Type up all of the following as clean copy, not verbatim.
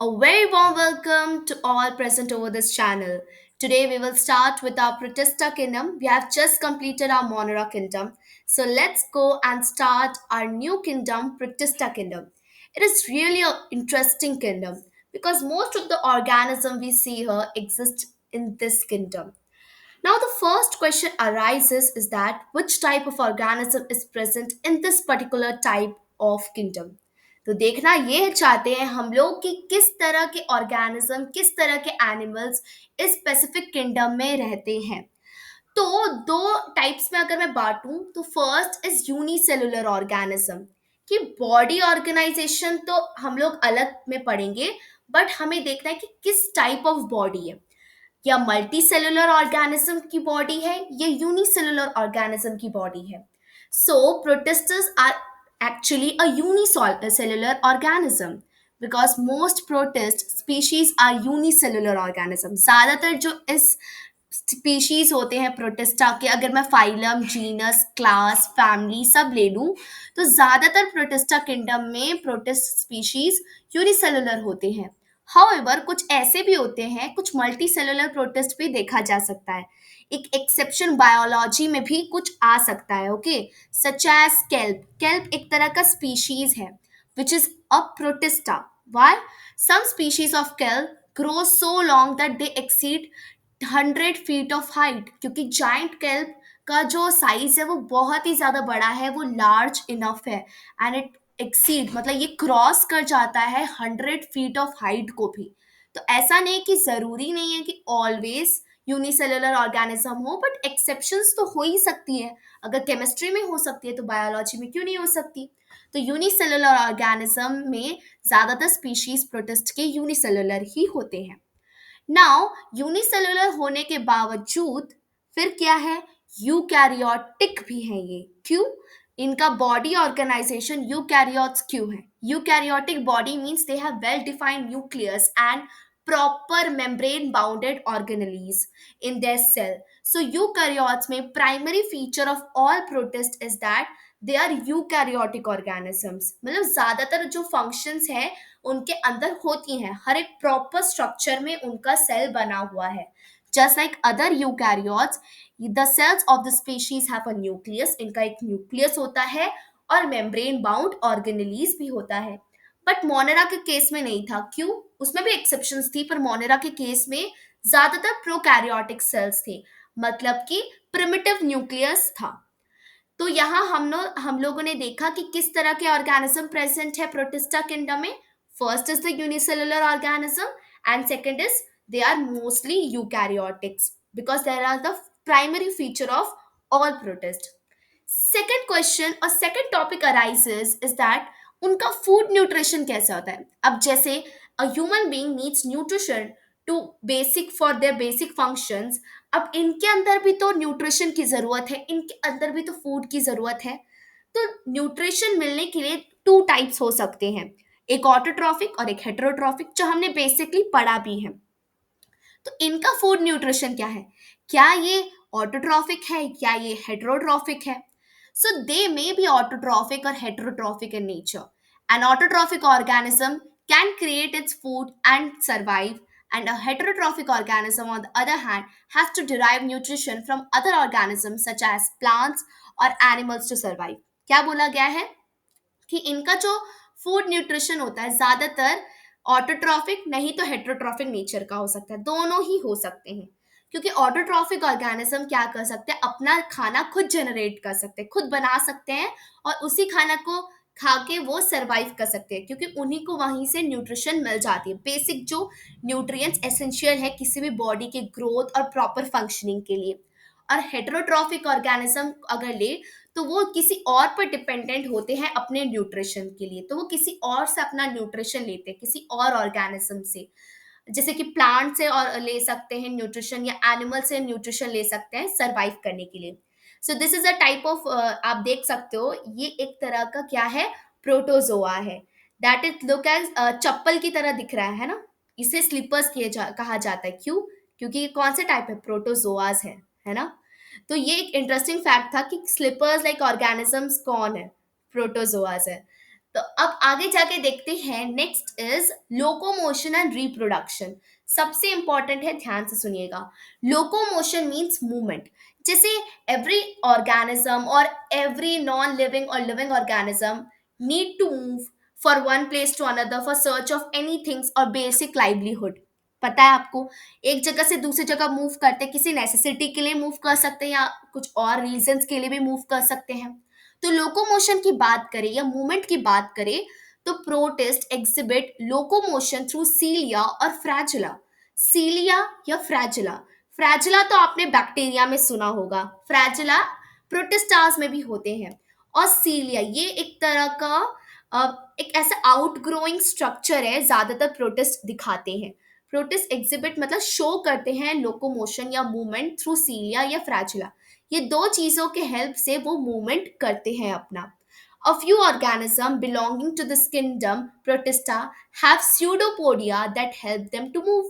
A very warm welcome to all present over this channel. Today we will start with our Protista kingdom. We have just completed our Monera kingdom. So let's go and start our new kingdom, Protista kingdom. It is really an interesting kingdom because most of the organism we see here exist in this kingdom. Now the first question arises is that which type of organism is present in this particular type of kingdom. तो देखना ये चाहते हैं हम लोग कि किस तरह के ऑर्गेनिज्म किस तरह के एनिमल्स इस स्पेसिफिक किंगडम में रहते हैं. तो दो टाइप्स में अगर मैं बांटूं तो फर्स्ट इज यूनिसेलुलर ऑर्गेनिज्म कि बॉडी ऑर्गेनाइजेशन तो हम लोग अलग में पढ़ेंगे बट हमें देखना है कि किस टाइप ऑफ बॉडी है. या मल्टी सेलुलर ऑर्गेनिज्म की बॉडी है या यूनिसेलुलर ऑर्गेनिज्म की बॉडी है. सो प्रोटिस्टस are actually a unicellular organism because most protist species are unicellular organism. ज़्यादातर जो इस स्पीशीज होते हैं प्रोटिस्टा के, अगर मैं फाइलम जीनस क्लास फैमिली सब ले लूं तो ज़्यादातर प्रोटिस्टा किंगडम में प्रोटिस्ट स्पीशीज यूनिसेलुलर होते हैं. हाउएवर कुछ ऐसे भी होते हैं, कुछ मल्टी सेलुलर प्रोटिस्ट भी देखा जा सकता है. एक एक्सेप्शन बायोलॉजी में भी कुछ आ सकता है. Okay, such as kelp. Kelp एक तरह का स्पीशीज है which is a protista. Why? Some species of kelp grow so long that they exceed 100 feet of height, क्योंकि जाइंट केल्प का जो साइज है वो बहुत ही ज्यादा बड़ा है, वो लार्ज इनफ है एंड इट एक्सीड मतलब ये क्रॉस कर जाता है 100 फीट ऑफ हाइट को भी. तो ऐसा नहीं कि जरूरी नहीं है कि ऑलवेज यूनिसेलुलर ऑर्गेनिज्म हो, बट एक्सेप्शंस तो हो ही सकती है. अगर केमिस्ट्री में हो सकती है तो बायोलॉजी में क्यों नहीं हो सकती. तो यूनिसेलुलर ऑर्गेनिज्म में ज्यादातर स्पीशीज प्रोटिस्ट के यूनिसेलुलर ही होते हैं. नाउ यूनिसेलुलर होने के बावजूद फिर क्या है, यूकैरियोटिक भी है ये. क्यों? इनका बॉडी ऑर्गेनाइजेशन यूकैरियोट्स क्यों है? Eukaryotic body means they have well defined nucleus and proper membrane bounded organelles in their cell. So eukaryotes में primary feature of all protist is that they are eukaryotic organisms. मतलब ज्यादातर जो functions है उनके अंदर होती हैं, हर एक प्रॉपर स्ट्रक्चर में उनका सेल बना हुआ है. Just like other eukaryotes, the cells of the species have a nucleus. इनका एक न्यूक्लियस होता है और मेम्ब्रेन बाउंड ऑर्गेनेलीज भी होता है. बट मोनेरा के केस में नहीं था. क्यों? उसमें भी एक्सेप्शंस थी, पर मोनेरा के केस में ज्यादातर प्रोकैरियोटिक सेल्स थे, मतलब कि प्रिमिटिव न्यूक्लियस था. तो यहाँ हम लोगों ने देखा कि किस तरह के ऑर्गेनिज्म प्रेजेंट है प्रोटिस्टा किंगडम में. First is the unicellular organism and second is they are mostly eukaryotics because there are the primary feature of all protist. Second question और second topic arises is that उनका food nutrition कैसा होता है. अब जैसे a human being needs nutrition to basic for their basic functions, अब इनके अंदर भी तो न्यूट्रिशन की जरूरत है, इनके अंदर भी तो फूड की जरूरत है. तो न्यूट्रिशन मिलने के लिए टू टाइप्स हो सकते हैं, एक ऑटोट्रॉफिक और एक हेटेरोट्रॉफिक, जो हमने बेसिकली पढ़ा भी है. तो इनका फूड न्यूट्रिशन क्या है? क्या ये ऑटोट्रॉफिक है या ये हेटेरोट्रॉफिक है? So they may be autotrophic और heterotrophic in nature. An autotrophic organism can create its food and survive, and a heterotrophic organism on the other hand has to derive nutrition from other organisms such as plants or animals to survive. क्या बोला गया है कि इनका जो food nutrition होता है ज्यादातर ऑटोट्रॉफिक नहीं तो हेटेरोट्रॉफिक नेचर का हो सकता है. दोनों ही हो सकते हैं, क्योंकि ऑटोट्रॉफिक ऑर्गेनिज्म क्या कर सकते हैं, अपना खाना खुद जनरेट कर सकते हैं, खुद बना सकते हैं और उसी खाना को खा के वो सरवाइव कर सकते हैं, क्योंकि उन्हीं को वहीं से न्यूट्रिशन मिल जाती है, बेसिक जो न्यूट्रिएंट्स एसेंशियल है किसी भी बॉडी के ग्रोथ और प्रॉपर फंक्शनिंग के लिए. और हेटेरोट्रॉफिक ऑर्गेनिज्म अगर ले तो वो किसी और पर डिपेंडेंट होते हैं अपने न्यूट्रिशन के लिए, तो वो किसी और से अपना न्यूट्रिशन लेते हैं, किसी और ऑर्गेनिज्म से. जैसे कि प्लांट से और ले सकते हैं न्यूट्रिशन या एनिमल से न्यूट्रिशन ले सकते हैं सरवाइव करने के लिए. So this is a type of, आप देख सकते हो ये एक तरह का क्या है, प्रोटोजोआ है. दैट इज लुक एज चप्पल की तरह दिख रहा है ना. इसे स्लीपर्स कहा जाता है. क्यों? क्योंकि ये कौन से टाइप है, प्रोटोजोआज है ना. तो ये एक इंटरेस्टिंग फैक्ट था कि स्लीपर्स लाइक ऑर्गेनिजम्स कौन है, प्रोटोजोआज है. तो अब आगे जाके देखते हैं, next is locomotion and reproduction. सबसे इंपॉर्टेंट है, ध्यान से सुनिएगा। Locomotion means movement. जैसे एवरी ऑर्गेनिज्म और एवरी नॉन लिविंग और living organism need to move for one place to another for search of any things और बेसिक लाइवलीहुड। पता है आपको, एक जगह से दूसरी जगह मूव करते, किसी नेसेसिटी के लिए मूव कर सकते हैं या कुछ और रीजंस के लिए भी मूव कर सकते हैं। तो लोकोमोशन की बात करें या मूवमेंट की बात करें, तो प्रोटिस्ट एग्जिबिट लोकोमोशन थ्रू सीलिया और फ्रैजिला। सीलिया या फ्रैजिला। फ्रैजिला तो आपने बैक्टीरिया में सुना होगा, फ्रैजिला प्रोटिस्टास में भी होते हैं। और सीलिया ये एक तरह का एक ऐसा आउटग्रोइंग स्ट्रक्चर है, ज्यादातर प्रोटिस्ट दिखाते हैं। प्रोटिस्ट एग्जिबिट मतलब शो करते हैं लोकोमोशन या मूवमेंट थ्रू सीलिया या फ्रैजिला। ये दो चीजों के हेल्प से वो मूवमेंट करते हैं अपना। A few organisms belonging to this kingdom Protista have pseudopodia that help them to move.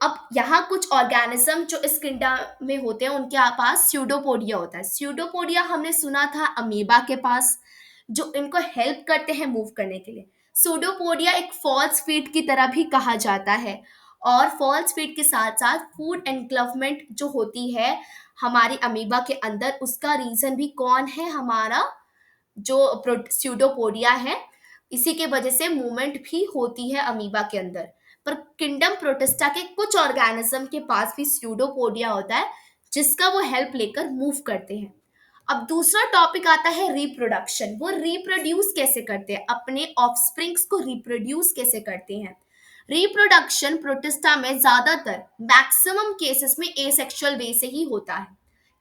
अब यहाँ कुछ ऑर्गेनिज्म जो इस किंगडम में होते हैं उनके पास स्यूडोपोडिया होता है। स्यूडोपोडिया हमने सुना था अमीबा के पास, जो इनको हेल्प करते हैं मूव करने के लिए। सूडोपोडिया एक फॉल्स फीट की तरह भी कहा जाता है। और फॉल्स फीट के साथ साथ फूड एनक्लवमेंट जो होती है हमारी अमीबा के अंदर, उसका रीजन भी कौन है, हमारा जो स्यूडोपोडिया है। इसी के वजह से मूवमेंट भी होती है अमीबा के अंदर। पर किंगडम प्रोटिस्टा के कुछ ऑर्गेनिज्म के पास भी स्यूडोपोडिया होता है, जिसका वो हेल्प लेकर मूव करते हैं। अब दूसरा टॉपिक आता है रिप्रोडक्शन। वो रिप्रोड्यूस कैसे करते हैं, अपने ऑफस्प्रिंग्स को रिप्रोड्यूस कैसे करते हैं। रिप्रोडक्शन प्रोटिस्टा में ज्यादातर मैक्सिमम केसेस में एसेक्सुअल वे से ही होता है।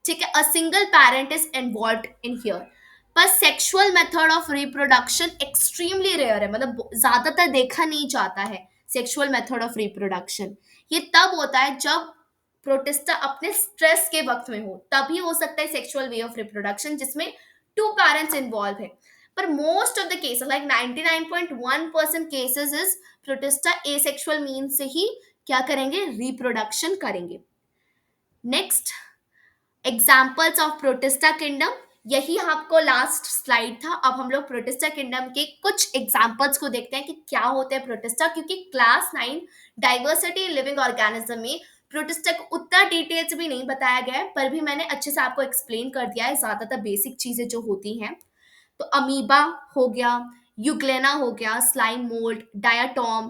ठीक है, a single parent is involved in here. पर sexual method of reproduction extremely rare है, मतलब ज्यादातर देखा नहीं जाता है। सेक्सुअल मेथड ऑफ रिप्रोडक्शन ये तब होता है जब प्रोटिस्टा अपने स्ट्रेस के वक्त में हो, तभी हो सकता है सेक्सुअल वे ऑफ रिप्रोडक्शन जिसमें टू पेरेंट्स इन्वॉल्व है। पर most of the cases like 99.1% cases is protista asexual means से ही क्या करेंगे, रिप्रोडक्शन करेंगे। Next, examples of protista kingdom. यही आपको लास्ट स्लाइड था। अब हम लोग प्रोटिस्टा किंगडम के कुछ एग्जाम्पल्स को देखते हैं कि क्या होते हैं प्रोटिस्टा, क्योंकि class 9 diversity in living organism में प्रोटिस्टा को उतना डिटेल से भी नहीं बताया गया है, पर भी मैंने अच्छे से आपको एक्सप्लेन कर दिया है ज्यादातर बेसिक चीजें जो होती हैं। तो अमीबा हो गया, यूग्लेना हो गया, स्लाइम मोल्ड, डायाटॉम,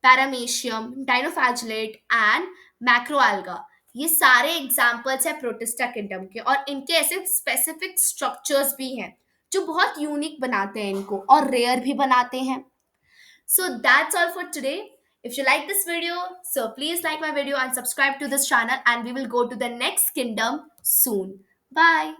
पैरामेशियम, डाइनोफैजिलेट एंड मैक्रोएल्गा, ये सारे एग्जाम्पल्स है प्रोटिस्टा किंगडम के। और इनके ऐसे स्पेसिफिक स्ट्रक्चर्स भी हैं जो बहुत यूनिक बनाते हैं इनको और रेयर भी बनाते हैं। So that's all for today. If you like this video, so please like my video and subscribe to this channel, and we will go to the next kingdom soon. Bye.